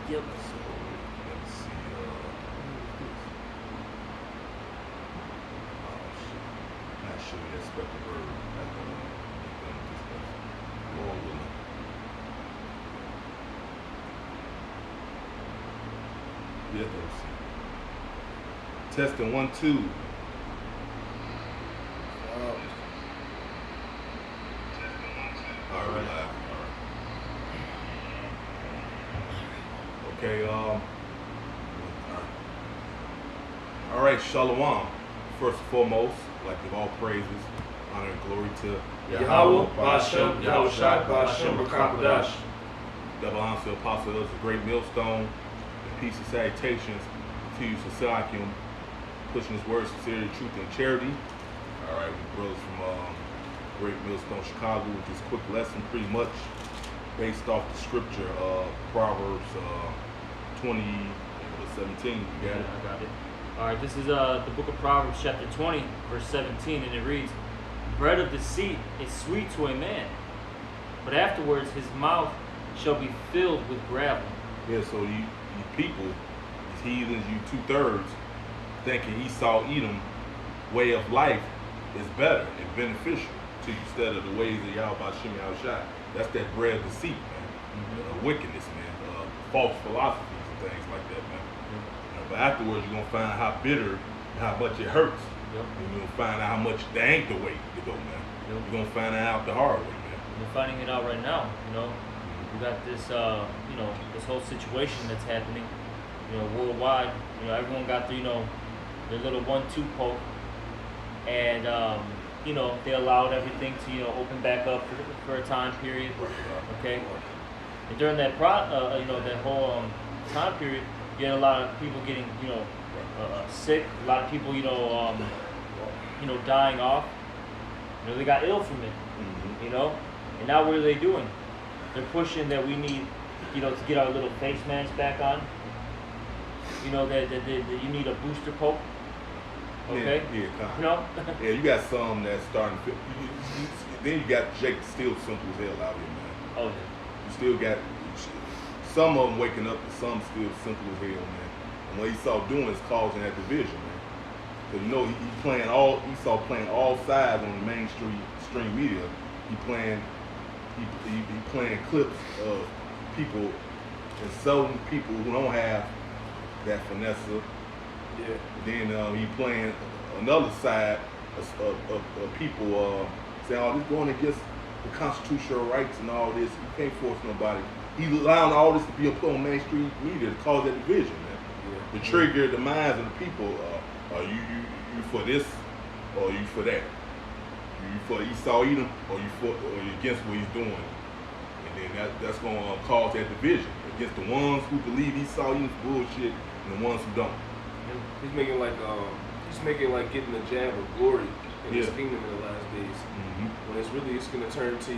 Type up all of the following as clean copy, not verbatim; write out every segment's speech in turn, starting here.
Yep. So let's see. Not sure you expect the bird at the Lord willing. Yeah, let's see. Testing 1, 2. All right, live. Okay, all right, Shalom. First and foremost, I'd like to give all praises, honor, and glory to Yahweh, Ba'ashem, Yahweh Shai, Ba'ashem, Rakakadash. Double honor to the Apostle is a great millstone, and peace and salutations to you, Sasalakim, pushing his words, sincerity, truth, and charity. All right, we brothers from Great Millstone, Chicago, with this quick lesson, pretty much based off the scripture, Proverbs 20, 17. You got it? I got it. All right, this is the book of Proverbs, chapter 20, verse 17, and it reads, "Bread of deceit is sweet to a man, but afterwards his mouth shall be filled with gravel." Yeah, so you people, these heathens, you 2/3, thinking Esau, Edom way of life is better and beneficial to you instead of the ways of Yahweh Shem Yahushai. That's that bread of deceit, man. Wickedness, man. False philosophies and things like that, man. But afterwards, you're gonna find how bitter and how much it hurts. Yep. And you're gonna find out how much that ain't the way to go, man. Yep. You're gonna find out the hard way, man. We're finding it out right now. We got this, this whole situation that's happening, worldwide. Everyone got their little 1-2 poke, and they allowed everything to open back up for a time period. Okay, and during that that whole time period, you had a lot of people getting sick. A lot of people dying off. They got ill from it. And now what are they doing? They're pushing that we need to get our little face masks back on. That you need a booster poke. Okay. Yeah, yeah, you got some that's starting to. Then you got Jake still simple as hell out here, man. Oh yeah. You still got some of them waking up, and some still simple as hell, man. And what Esau doing is causing that division, man. Because he's playing Esau playing all sides on the mainstream media. He playing clips of people and some people who don't have that finesse. Yeah. Then he playing another side of people saying, "Oh, this going against the constitutional rights and all this. You can't force nobody." He's allowing all this to be put on mainstream media to cause that division, man. Yeah. To trigger the minds of the people. Are you for this or are you for that? You for Esau Edom or you against what he's doing? And then that's going to cause that division against the ones who believe Esau Edom's bullshit and the ones who don't. He's making like getting the jab of glory in his kingdom in the last days. When it's going to turn to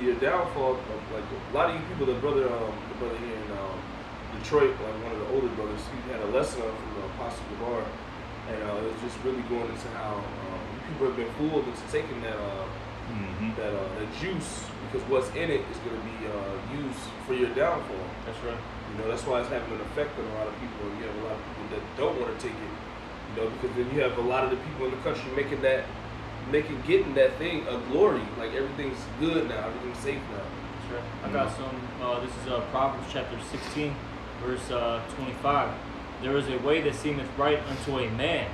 your downfall. Like a lot of you people, the brother here in Detroit, like one of the older brothers, he had a lesson on from the Apostle Gabar, and it was just really going into how people have been fooled into taking that juice, because what's in it is going to be used for your downfall. That's right. That's why it's having an effect on a lot of people, and you have a lot of people that don't want to take it. Because then you have a lot of the people in the country getting that thing a glory, like everything's good now, everything's safe now. That's right. I got some. This is Proverbs chapter 16, verse 25. "There is a way that seemeth right unto a man,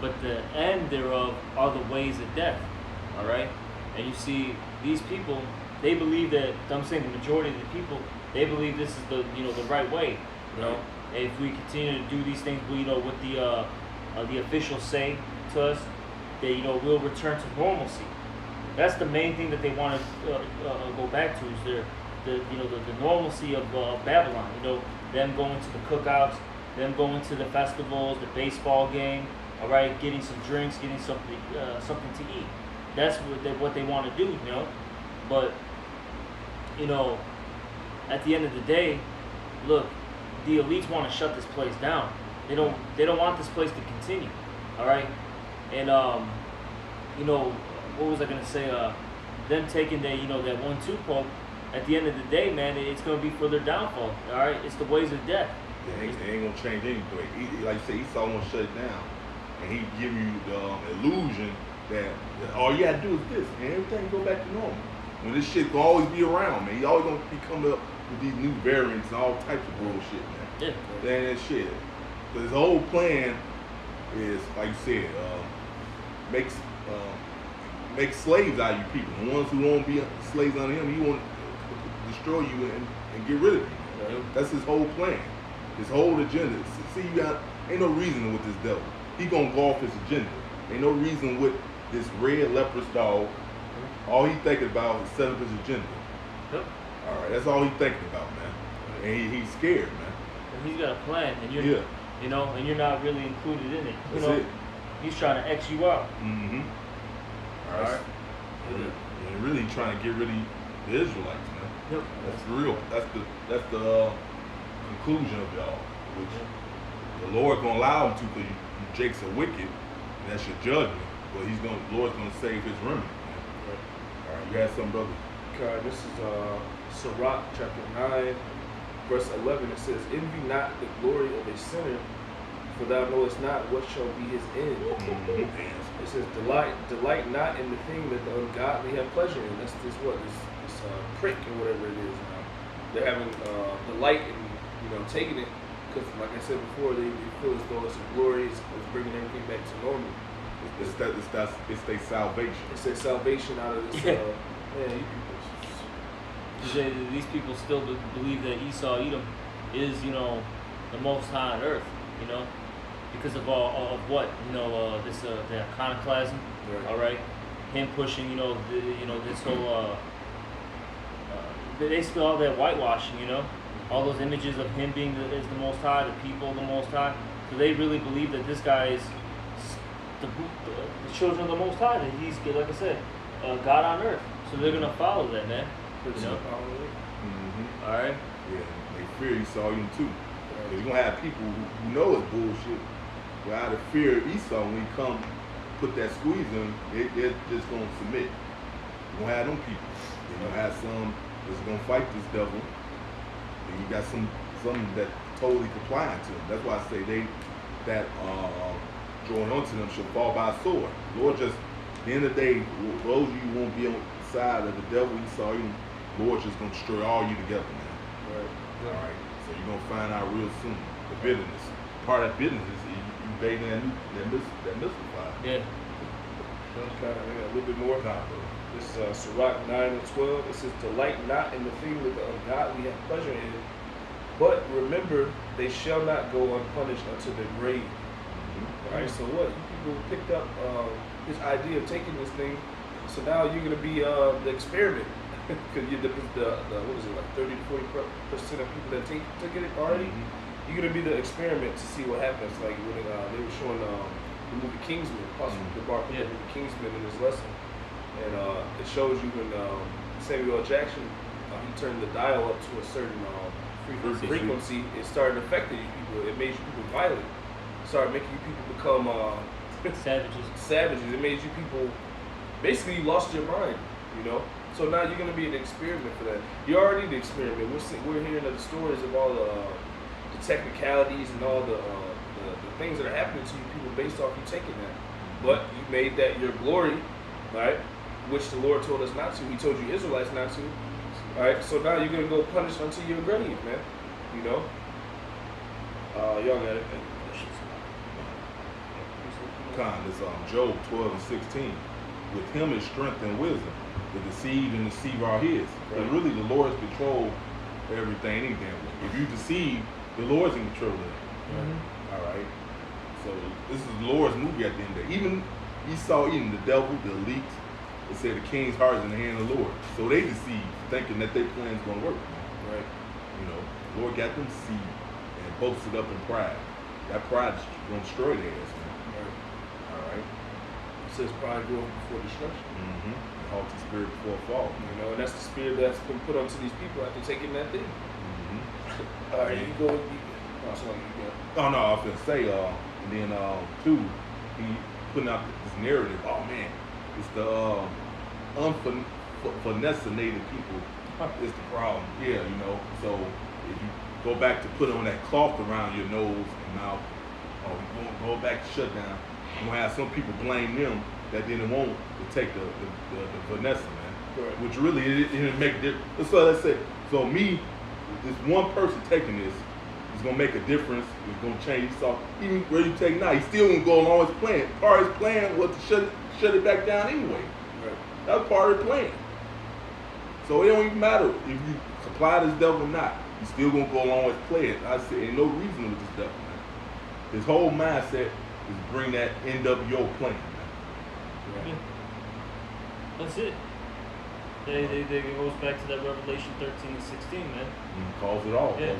but the end thereof are the ways of death." All right, and you see these people, they believe that. I'm saying the majority of the people, they believe this is the the right way. And if we continue to do these things, what the officials say to us, that we'll return to normalcy. That's the main thing that they want to go back to, is the normalcy of Babylon. Them going to the cookouts, them going to the festivals, the baseball game. All right, getting some drinks, getting something to eat. That's what they want to do. But at the end of the day, look, the elites want to shut this place down. They don't want this place to continue. All right, and what was I gonna say? Them taking that that 1-2 poke, at the end of the day, man, it's going to be for their downfall. All right, it's the ways of death. Yeah, it ain't gonna change anything. Like you say, Esau gonna shut it down, and he give you the illusion that all you gotta do is this, and everything go back to normal. When this shit gonna always be around, man. He always gonna be coming up with these new variants and all types of bullshit, man. Yeah. And that shit. So his whole plan is, like you said, make slaves out of you people. The ones who won't be slaves under him, he want to destroy you and get rid of you. Right. That's his whole plan. His whole agenda. See, ain't no reason with this devil. He gonna go off his agenda. Ain't no reason with this red leprous dog. All he thinking about is setting up his agenda. Yep. All right, that's all he thinking about, man. And he's scared, man. And he's got a plan, and you're, you know, and you're not really included in it. You That's know, it. he's trying to X you out. Mm-hmm. All right. And really trying to get rid of the Israelites, man. Yep. That's real. That's the conclusion of y'all, which the Lord gonna allow him to, because you jakes are wicked, and that's your judgment. But the Lord's gonna save his remnant. Man. All right, you had something, brother? Okay, this is Sirach chapter 9, verse 11. It says, "Envy not the glory of a sinner, for thou knowest not what shall be his end." Mm-hmm. It says, delight not in the thing that the ungodly have pleasure in. That's this prick or whatever it is. They're having delight in taking it, because like I said before, they feel as though it's a glory, it's bringing everything back to normal. It's their salvation. It's their salvation out of this. These people still believe that Esau, Edom, is the Most High on earth. Because of all of what the iconoclasm. Right. All right, him pushing this whole basically all that whitewashing. All those images of him being the Most High, the people of the Most High. So they really believe that this guy is the children of the Most High. That he's, like I said, God on earth. So they're gonna follow that, man. Mm-hmm. All right. Yeah, they fear Esau even too. You're gonna have people who know it's bullshit, but out of fear of Esau, when he come put that squeeze in, they're just gonna submit. You're gonna have them people. You're gonna have some that's gonna fight this devil. And you got some that totally compliant to him. That's why I say that join onto them should fall by a sword. Lord, just at the end of the day, those of you who won't be on the side of the devil, Esau, Lord just gonna destroy all you together, man. Right. All right. So you're gonna find out real soon the bitterness. Part of that bitterness is you bathing that missile fire. Yeah. Okay, I got a little bit more. This is Sirach 9 and 12. It says, "Delight not in the thing that the ungodly have pleasure in, but remember they shall not go unpunished unto the grave." All right. So what? You people picked up this idea of taking this thing. So now you're gonna be the experiment, because the what is it, like 30 to 40% of people that took it already. Mm-hmm. You're gonna be the experiment to see what happens. Like when they were showing the movie Kingsman, possibly the movie Kingsman in this lesson, and it shows you when Samuel L. Jackson he turned the dial up to a certain frequency. It started affecting you people. It made you people violent. It started making you people become savages. It made you people basically you lost your mind. So now you're gonna be an experiment for that. You're already the experiment. We're hearing the stories of all the technicalities and all the things that are happening to you people based off you taking that. But you made that your glory, right? Which the Lord told us not to. He told you Israelites not to. All right. So now you're gonna go punish unto your grave, man. Y'all got it. This Job 12 and 16. With him is strength and wisdom. The deceive and deceive are his. But really, the Lord's control everything. Anything. If you deceive, the Lord's in control of it. Mm-hmm. All right. So this is the Lord's movie at the end of the day. Even Esau, even the devil, the elite, they say the king's heart is in the hand of the Lord. So they deceive, thinking that their plan's gonna work. Right. The Lord got them deceived and boasted up in pride. That pride is gonna destroy their ass, man. Right. All right. It says pride goeth before destruction. Mm-hmm. The haughty spirit before a fall. And that's the spirit that's been put onto these people after taking that thing. Mm-hmm. All right, you go. Oh no, I was gonna say, and then two, he putting out this narrative. Oh man, it's the unfinessinated people is the problem. Yeah, you know. So if you go back to put on that cloth around your nose and mouth, or you go back to shutdown, you're gonna have some people blame them that didn't want to take the Vanessa, man. Right. Which really it didn't make a difference. So let's say, so me, this one person taking this is gonna make a difference. It's gonna change. So even where you take now, he's still gonna go along with his plan. Part of his plan was to shut it back down anyway. Right. That's part of the plan. So it don't even matter if you supply this devil or not. You still gonna go along with play it. I said, ain't no reason with this devil, man. His whole mindset is bring that NWO plan, man. Right. Yeah. That's it. It goes back to that Revelation 13 and 16, man. He calls it all. Yeah.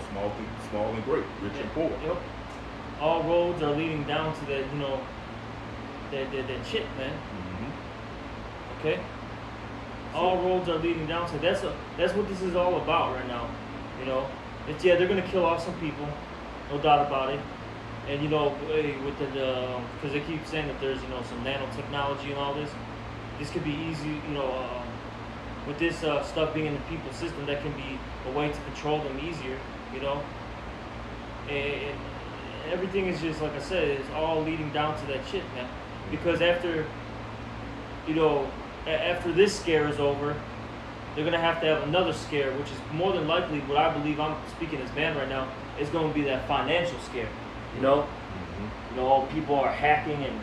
Small and great, rich and poor. Yep. All roads are leading down to that, you know, that shit, man. Mm-hmm. Okay. All roads are leading down to that's what this is all about right now. You know, it's they're gonna kill off some people, no doubt about it. And you know, with the because they keep saying that there's some nanotechnology and all this. This could be easy, with this stuff being in the people's system, that can be a way to control them easier. You know, and everything is just like I said, it's all leading down to that shit, man. Because after this scare is over, they're gonna have to have another scare, which is more than likely what I believe. I'm speaking as man right now. Is going to be that financial scare. You know, people are hacking and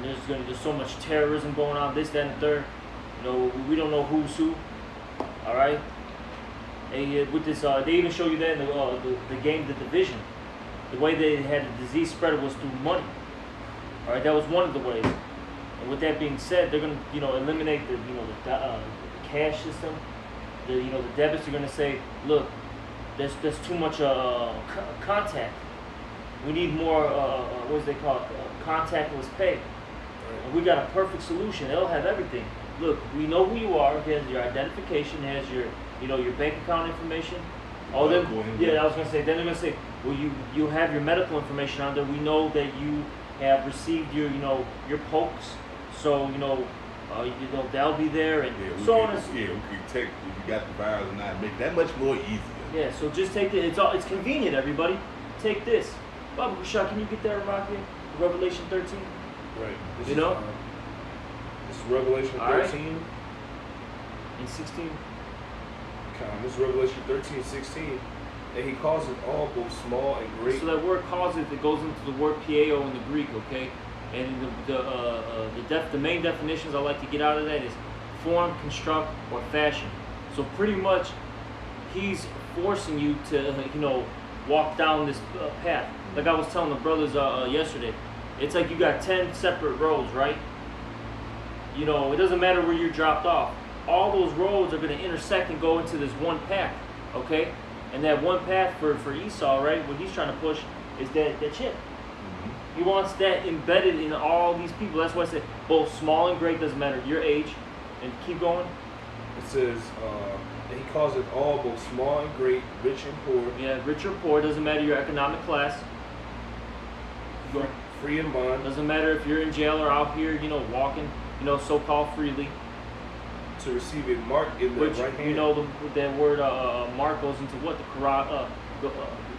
there's so much terrorism going on, this, that, and the third. You know, we don't know who's who. All right. And with this, they even show you that in the game, The Division. The way they had the disease spread was through money. All right, that was one of the ways. And with that being said, they're going to eliminate the cash system. The debits are going to say, look, there's too much contact. We need more what is they call contactless pay. Right. And we got a perfect solution. They'll have everything. Look, we know who you are. It has your identification. It has your bank account information. Oh, then I was gonna say. Then they're gonna say, well, you have your medical information on there. We know that you have received your pokes. So that'll be there, and we so on. can take if you got the virus or not, make that much more easier. Yeah. So just take it. It's convenient, everybody. Take this. Baba Rashad, can you get that rocking? Revelation 13. Right. This is Revelation 13 right. And 16. This is Revelation 13, 16. And he calls it all, both small and great. So that word causes, it goes into the word pieo in the Greek, okay? And the main definitions I like to get out of that is form, construct, or fashion. So pretty much, he's forcing you to walk down this path. Like I was telling the brothers yesterday, it's like you got 10 separate roads, right? It doesn't matter where you're dropped off. All those roads are going to intersect and go into this one path, okay? And that one path for Esau, right, what he's trying to push is that chip. Mm-hmm. He wants that embedded in all these people. That's why I said both small and great, doesn't matter your age. And keep going. It says, and he calls it all, both small and great, rich and poor. Yeah, rich or poor, doesn't matter your economic class. Free and bond. Doesn't matter if you're in jail or out here, walking, so-called freely. To receive a mark in the right hand. That word mark goes into what? The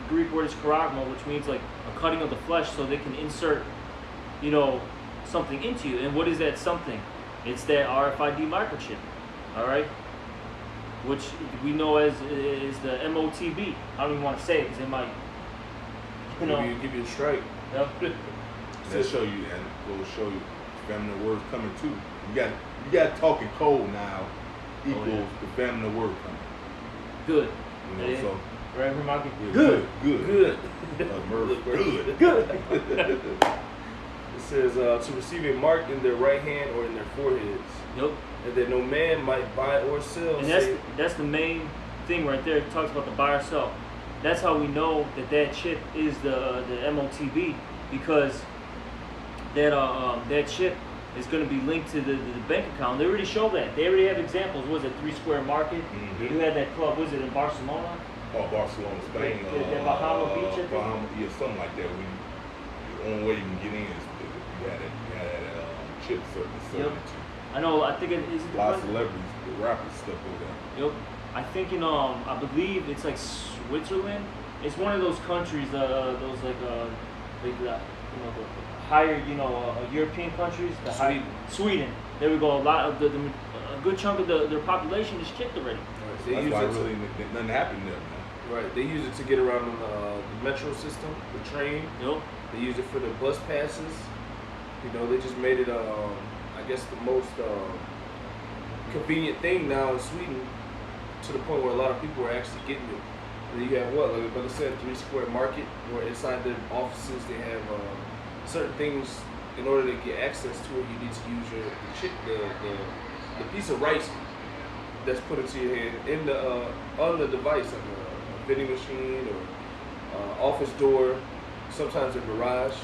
Greek word is charagma, which means like a cutting of the flesh, so they can insert, something into you. And what is that something? It's that RFID microchip. All right. Which we know as is the MOTB. I don't even want to say it because it might, give you a strike. Yep. That'll show you, and will show you feminine words coming too. You got talking cold now equals the feminine word coming. Good. So right, Marky? Good. Good. Good. It says to receive a mark in their right hand or in their foreheads. Yep. And that no man might buy or sell. And that's the main thing right there. It talks about the buy or sell. That's how we know that chip is the MOTB, because that chip is going to be linked to the bank account. They already show that. They already have examples. Was it 3 Square Market? Mm-hmm. You had that club. Was it in Barcelona? Oh, Barcelona, Spain. The Bahama Beach, I think? Yeah, something like that. The only way you can get in is if you had that chip certain. Yep. I know. I think is it a lot of celebrities, the rappers stuff over there. Yep. I think in I believe it's like Switzerland. It's one of those countries, those the higher, European countries. Sweden. There we go. A lot of a good chunk of their population is chipped already. Right. That's why really nothing happened there, man. Right. They use it to get around the metro system, the train. Yep. They use it for the bus passes. They just made it, I guess, the most convenient thing now in Sweden, to the point where a lot of people are actually getting it. And you have what, like Brother said, 3 Square Market, where inside their offices they have certain things. In order to get access to it, you need to use the piece of rice that's put into your hand in on the device, like a vending machine or office door, sometimes a garage.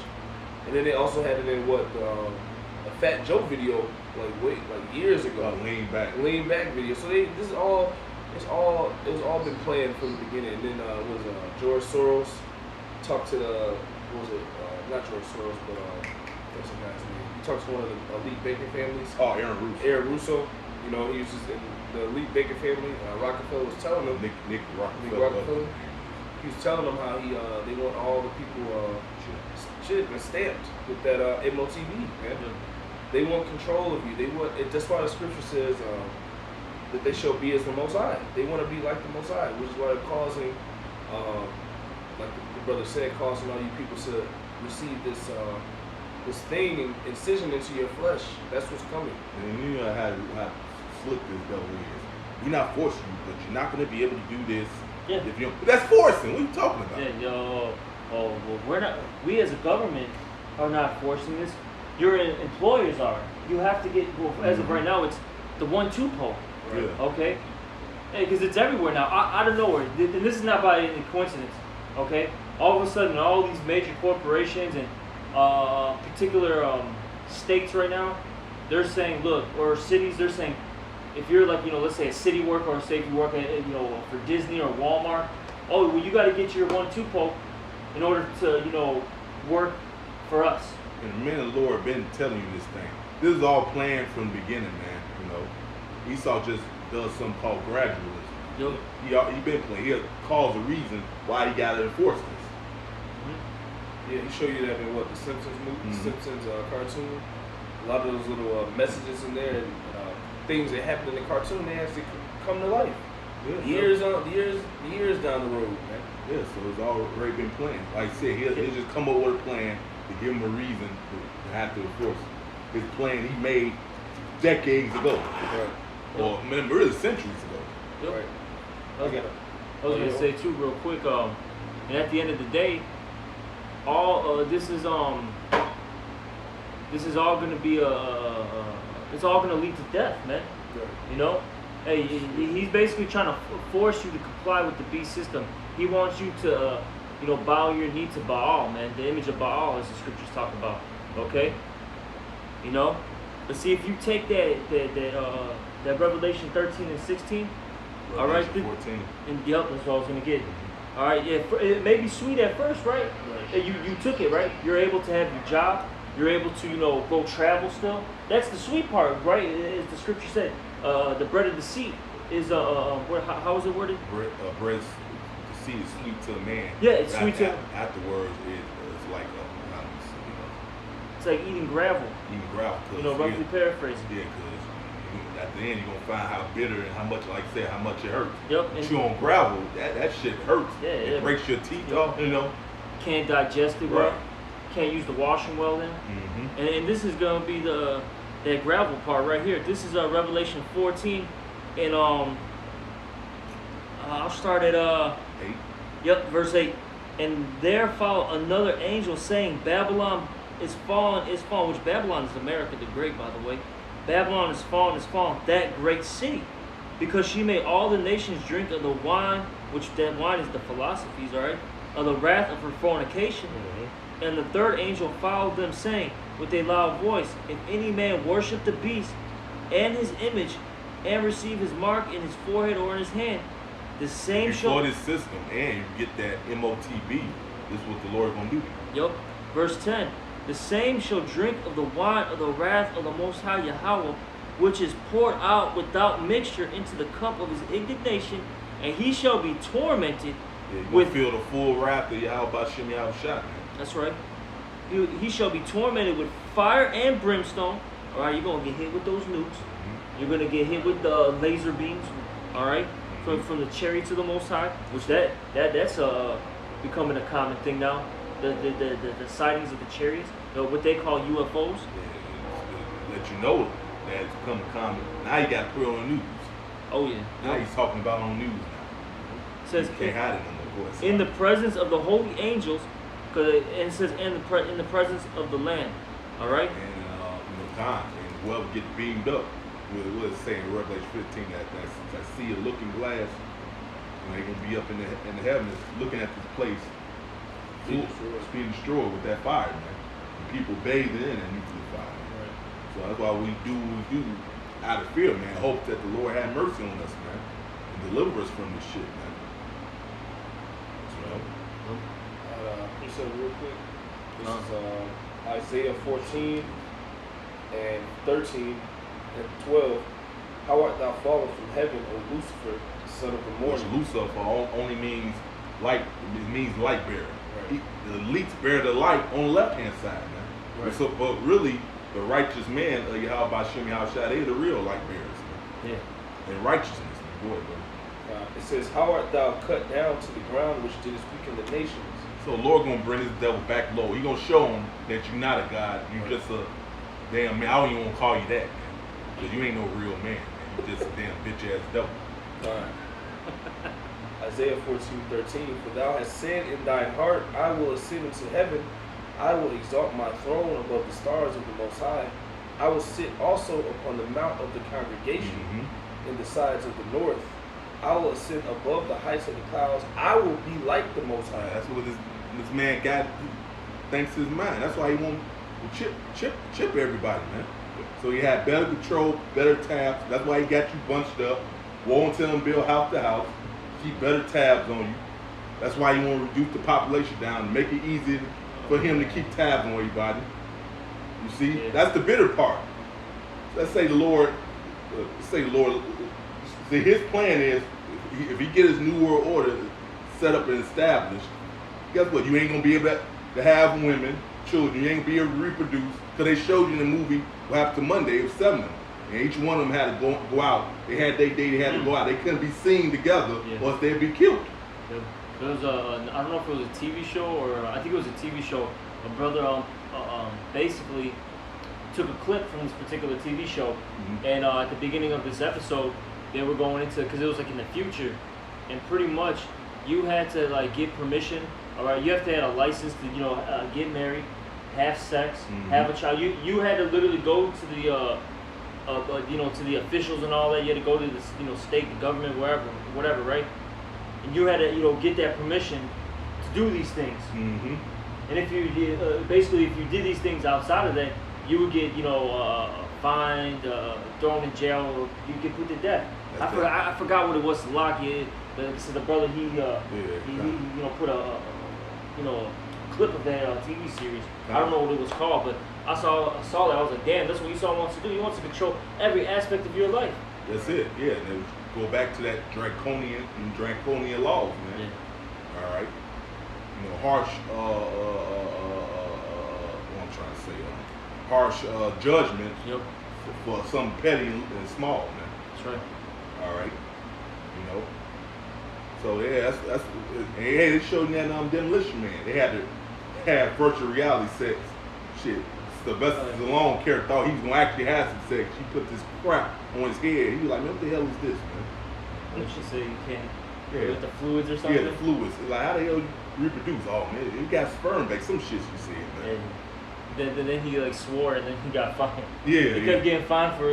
And then they also had it in a Fat Joe video, like years ago. Lean back video. So it was all been planned from the beginning. And then George Soros talked to not George Soros, but what's the guy's name? He talked to one of the elite banking families. Oh, Aaron Russo. Aaron Russo. He was just in the elite banking family. Rockefeller was telling him. Nick Rockefeller. He was telling them how they want all the people chipped and stamped with that MOTV, man. They want control of you. That's why the scripture says that they shall be as the Most High. They want to be like the Most High, which is why they're causing, like the brother said, causing all you people to receive this incision into your flesh. That's what's coming. And you know how slick this devil is. We're not forcing you, but you're not going to be able to do this. Yeah. That's forcing. What are you talking about? Yeah, well, we're not. We as a government are not forcing this. Your employers are. You have to get. Well, as of right now, it's the 1-2 poll. Right. Yeah. Okay. Because it's everywhere now, out of nowhere. And this is not by any coincidence. Okay. All of a sudden, all these major corporations and particular states right now, they're saying, look, or cities, they're saying, if you're like, let's say a city worker, or say if you work at, for Disney or Walmart, you got to get your 1-2 poll in order to, work for us. And the men of the Lord been telling you this thing. This is all planned from the beginning, man. Esau just does something called gradualism. Yep. He been playing. He calls a reason why he got to enforce this. Yeah, he showed you that in the Simpsons movie, the Simpsons cartoon. A lot of those little messages in there and things that happen in the cartoon, they actually come to life. Yeah, years down the road, man. Yeah, so it's already been planned. Like I said, he'll just come up with a plan to give him a reason to have to enforce it. His plan he made decades ago. Right. Or really centuries ago. Yep. Right. Okay. I was gonna say too, real quick. And at the end of the day, this is all gonna be it's all gonna lead to death, man. Right. Hey, he's basically trying to force you to comply with the beast system. He wants you to, bow your knee to Baal, man. The image of Baal, as the scriptures talk about. Okay. But see, if you take that Revelation 13 and 16, all right, 14. And yep, that's what I was gonna get. All right, yeah, it may be sweet at first, right? You took it, right? You're able to have your job. You're able to, go travel still. That's the sweet part, right? As the scripture said, the bread of deceit is how is it worded? Bread deceit is sweet to a man. Yeah, it's sweet to. Afterwards, it's like it's like eating gravel. Eating gravel. Roughly paraphrasing. Yeah, because at the end you're gonna find how bitter and how much, like I said, how much it hurts. Yep. Chew on gravel, that shit hurts. Yeah, it breaks your teeth off. Can't digest it well. Can't use the washing well then. Mm-hmm. And this is gonna be that gravel part right here. This is Revelation 14, and I'll start at 8. Yep, verse 8. And there followed another angel saying, Babylon is fallen, which Babylon is America the Great, by the way. Babylon is fallen, that great city, because she made all the nations drink of the wine, which that wine is the philosophies, all right, of the wrath of her fornication. Mm-hmm. And the third angel followed them, saying with a loud voice, if any man worship the beast and his image, and receive his mark in his forehead or in his hand, the same shall... Before this system, and you get that MOTB, this is what the Lord is going to do. Yep. Verse 10. The same shall drink of the wine of the wrath of the Most High Yahweh, which is poured out without mixture into the cup of his indignation, and he shall be tormented with feel the full wrath of Yahweh Shem Yahushua. That's right. He shall be tormented with fire and brimstone. All right, you're gonna get hit with those nukes. You're gonna get hit with the laser beams. All right, from the chariot to the Most High, which that's becoming a common thing now. The sightings of the chariots, what they call UFOs. Yeah, let you know that it's become a common. Now you got to put it on the news. Oh yeah. Now he's talking about it on the news now. It says you can't hide it no more. In the presence of the holy angels, and it says in the presence of the Lamb. All right. And God, and whoever gets beamed up, what it's saying in Revelation 15 that sea of looking glass, and they're gonna be up in the heavens looking at this place. It's being destroyed with that fire, man. And people bathing in that nuclear fire. Right. So that's why we do what we do out of fear, man. Hope that the Lord have mercy on us, man, and deliver us from this shit, man. You said real quick. This is Isaiah 14 and 13 and 12. How art thou fallen from heaven, O Lucifer, son of the morning? Which Lucifer only means light. It means light bearer. Right. The elites bear the light on the left hand side, man. Right. So, but really, the righteous man of Yahweh Shem Yahushua, they the real light bearers, man. Yeah. And righteousness, man. Boy, bro. It says, how art thou cut down to the ground, which didst weaken the nations? So the Lord gonna bring this devil back low. He gonna show him that you're not a God. You just a damn man. I don't even want to call you that, man, because you ain't no real man. You're just a damn bitch ass devil. All right. Isaiah 14:13. For thou hast said in thine heart, I will ascend into heaven. I will exalt my throne above the stars of the Most High. I will sit also upon the mount of the congregation in the sides of the north. I will ascend above the heights of the clouds. I will be like the Most High. That's what this man got thanks to his mind. That's why he won't chip everybody, man. So he had better control, better tabs. That's why he got you bunched up. Won't tell him build house to house. Keep better tabs on you. That's why you want to reduce the population down, make it easy for him to keep tabs on everybody. You see, that's the bitter part. Let's say the Lord. See, his plan is if he get his new world order set up and established, guess what? You ain't gonna be able to have women, children. You ain't gonna be able to reproduce, because they showed you in the movie what happened to Monday. It was 7 of them, and each one of them had to go out. They had their day. They had to go out. They couldn't be seen together, or else they'd be killed. There was I don't know if it was a TV show or I think it was a TV show. A brother basically took a clip from this particular TV show, and at the beginning of this episode, they were going into, because it was like in the future, and pretty much you had to like get permission. All right, you have to have a license to get married, have sex, have a child. You had to literally go to the to the officials and all that. You had to go to the state, the government, wherever, whatever, right? And you had to get that permission to do these things. And if you basically if you did these things outside of that, you would get fined, thrown in jail, or you get put to death. I forgot what it was. So the brother he put a clip of that TV series. I don't know what it was called, but I saw that. I was like, damn, that's what Esau wants to do. He wants to control every aspect of your life. That's it. Yeah, and then go back to that draconian laws, man. Yeah. All right. Harsh. What I'm trying to say. Harsh judgment for something petty and small, man. That's right. All right. So yeah, that's and hey, they showed that Demolition Man. They had to have virtual reality sex. Shit. Sylvester Stallone character thought he was gonna actually have some sex. She put this crap on his head. He was like, "What the hell is this, man?" What she say? You can't with the fluids or something. Yeah, the fluids. Like, how the hell you reproduce? Oh man, you got sperm back. Some shit you said, man. And then he swore, and then he got fined. Yeah, he kept getting fined for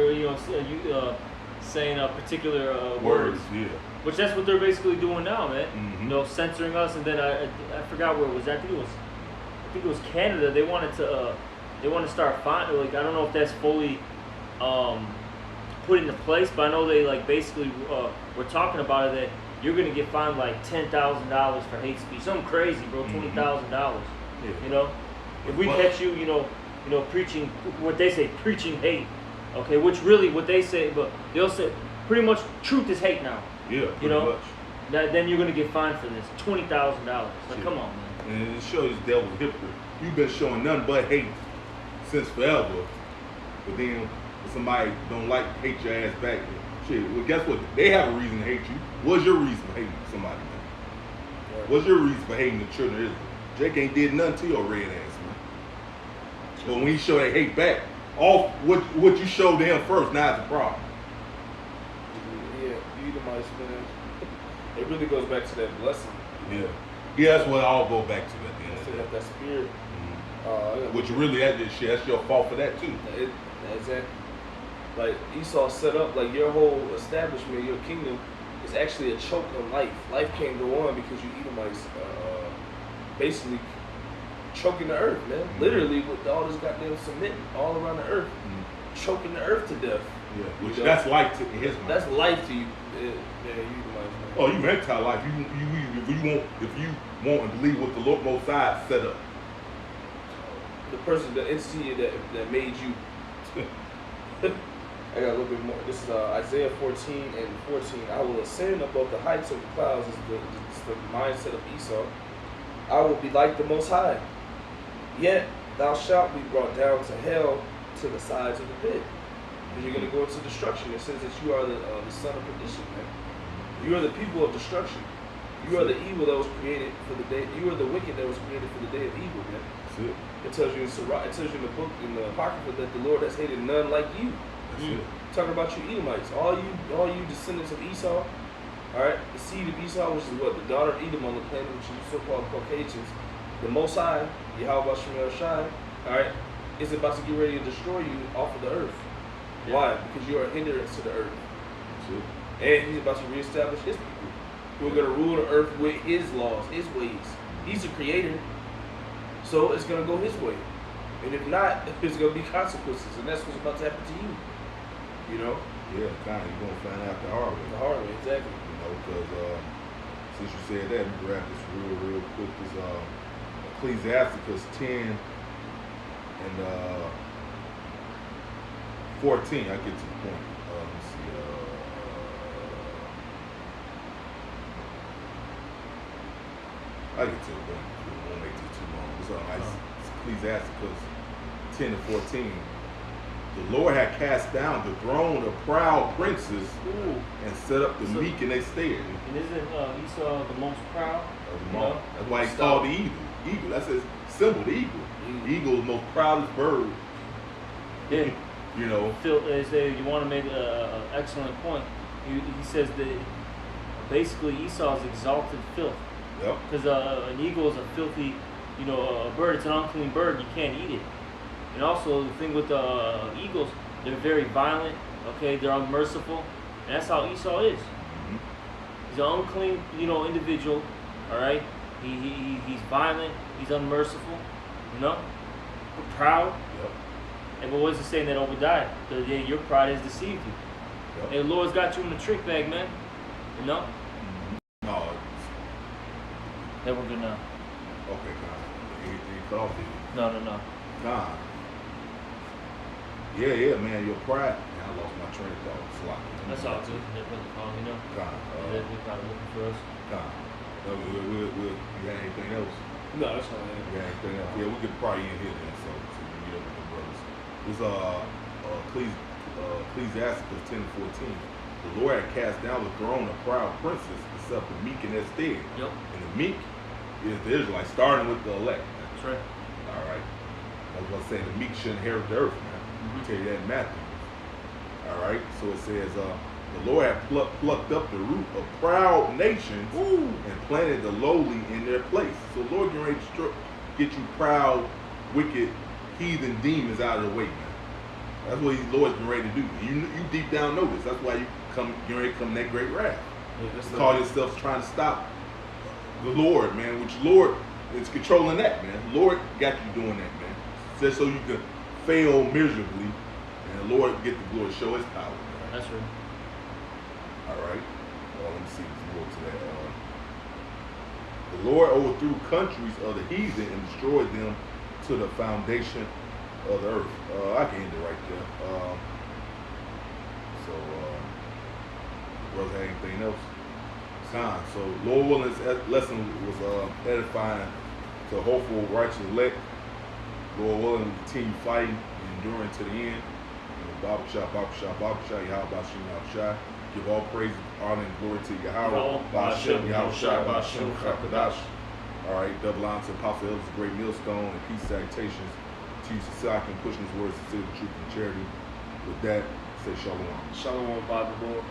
saying particular words. Yeah. Which that's what they're basically doing now, man. Censoring us, and then I forgot where it was. I think it was Canada. They wanted to start fine. Like, I don't know if that's fully put into place, but I know they basically were talking about it, that you're gonna get fined like $10,000 for hate speech. Something crazy, bro. $20,000. Yeah. If we catch you, preaching what they say, preaching hate, Okay, which really what they say, but they'll say pretty much truth is hate now. Yeah, you know. much. Then you're gonna get fined for this $20,000. Like, come on, man. And it shows the devil's hypocrite. You've been showing nothing but hate since forever. But then if somebody don't hate your ass back. Shit, well, guess what? They have a reason to hate you. What's your reason for hating somebody, man? Right. What's your reason for hating the children of Israel? Jake ain't did nothing to your red ass, man. But when you show that hate back, off what you showed them first, now it's a problem. Yeah, Edomites, man. It really goes back to that blessing. Yeah. Yeah, that's what it all go back to at the end of the day. That spirit. Which really, that's your fault for that too. Exactly. Like Esau set up, like your whole establishment, your kingdom is actually a choke on life. Life can't go on because you Edomites basically choking the earth, man. Mm-hmm. Literally with all this goddamn cement all around the earth, choking the earth to death. Yeah, which that's life to his mind. That's life to you. Yeah, Edomites, man. Oh, you anti-life. If you want and believe what the Lord Most High set up. The person, the entity that made you. I got a little bit more. This is Isaiah 14 and 14. I will ascend above the heights of the clouds. It's the mindset of Esau. I will be like the Most High. Yet thou shalt be brought down to hell, to the sides of the pit. And you're going to go into destruction. It says that you are the son of perdition, man. You are the people of destruction. You are the evil that was created for the day. You are the wicked that was created for the day of evil, man. That's it. It tells you in Sirach, it tells you in the book, in the Apocrypha, that the Lord has hated none like you. That's it. Talking about you Edomites, all you descendants of Esau, all right, the seed of Esau, which is what the daughter of Edom on the planet, which is so-called Caucasians, the Most High, Yahweh Shemel Shai, all right, is about to get ready to destroy you off of the earth. Yeah. Why? Because you are a hindrance to the earth. That's it. And he's about to reestablish his people, who are going to rule the earth with his laws, his ways. He's the creator, so it's going to go his way. And if not, there's going to be consequences, and that's what's about to happen to you. You know? Yeah, kind of. You're going to find out the hard way. The hard way, exactly. You know, because since you said that, let me grab this real quick. This Ecclesiasticus 10 and 14. I get to the point. Let me see. I get to the point. We won't make this too long. It's Ecclesiasticus 10 and 14. The Lord had cast down the throne of proud princes and set up the meek in their stead. And isn't Esau the most proud? No. That's why he's called the eagle. Eagle. That's his symbol, the eagle. The eagle is the most proudest bird. Yeah. You know. Phil, you want to make an excellent point. He says that basically Esau is exalted filth. Yep. Because an eagle is a filthy, a bird. It's an unclean bird. You can't eat it. And also the thing with the eagles, they're very violent. Okay, they're unmerciful, and that's how Esau is. Mm-hmm. He's an unclean, individual. All right, he's violent. He's unmerciful. Proud. Yep. And but what is it saying that Obadiah? That your pride has deceived you. Yep. And the Lord's got you in the trick bag, man. No. That we're good now. Okay, God. Anything cut off here? No. God. Yeah, man. Your pride. Man, I lost my train of thought. It's locked. That's all good. That brother Paul, God. They're probably looking for us. God. You got anything else? No, that's not it. You got anything else? Yeah, we could probably end here then, so we can get up with the brothers. This Ecclesiasticus 10 and 14. The Lord had cast down the throne of proud princes and set up the meek in their stead. Yep. And the meek is the Israelites, starting with the elect. That's right. All right. I was going to say the meek should inherit the earth, man. I'll tell you that in Matthew. All right. So it says, the Lord had plucked up the root of proud nations and planted the lowly in their place. So the Lord getting ready to get you proud, wicked, heathen demons out of the way, man. That's what the Lord's getting ready to do. You deep down know this. That's why you getting ready to come that great wrath. Yeah, call yourself trying to stop the Lord, man. Which Lord is controlling that, man. The Lord got you doing that, man. Just so you can fail miserably, and the Lord get the glory, show His power. Man. That's right. All right. Well, let me see. Let's go to that. The Lord overthrew countries of the heathen and destroyed them to the foundation of the earth. I can end it right there. So, brother, had anything else? Time. So, Lord willing, this lesson was edifying to hopeful righteous elect. Lord willing, continue fighting and enduring to the end. Barbershop, Yahweh Shai. Give all praise, honor, and glory to Yahweh. Ba'ashem, Yahweh Shai, Ba'ashem, Chakadash. All right, double honor to Apostle Elders, Great Millstone, and peace salutations to you, Sasaki, and pushing his words to the truth and charity. With that, say shalom. Shalom, Bible.